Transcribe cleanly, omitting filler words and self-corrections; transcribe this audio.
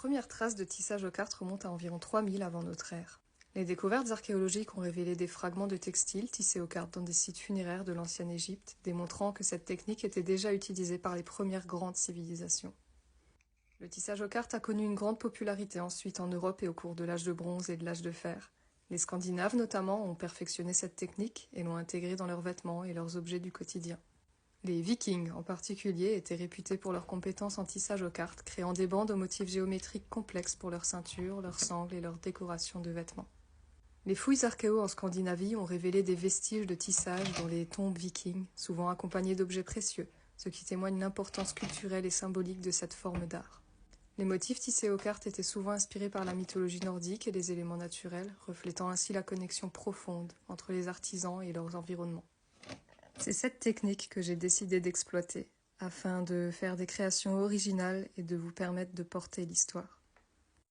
premières traces de tissage aux cartes remontent à environ 3000 avant notre ère. Les découvertes archéologiques ont révélé des fragments de textiles tissés aux cartes dans des sites funéraires de l'ancienne Égypte, démontrant que cette technique était déjà utilisée par les premières grandes civilisations. Le tissage aux cartes a connu une grande popularité ensuite en Europe et au cours de l'âge de bronze et de l'âge de fer. Les Scandinaves notamment ont perfectionné cette technique et l'ont intégrée dans leurs vêtements et leurs objets du quotidien. Les Vikings en particulier étaient réputés pour leurs compétences en tissage aux cartes, créant des bandes aux motifs géométriques complexes pour leurs ceintures, leurs sangles et leurs décorations de vêtements. Les fouilles archéo en Scandinavie ont révélé des vestiges de tissage dans les tombes vikings, souvent accompagnés d'objets précieux, ce qui témoigne l'importance culturelle et symbolique de cette forme d'art. Les motifs tissés aux cartes étaient souvent inspirés par la mythologie nordique et les éléments naturels, reflétant ainsi la connexion profonde entre les artisans et leurs environnements. C'est cette technique que j'ai décidé d'exploiter, afin de faire des créations originales et de vous permettre de porter l'histoire.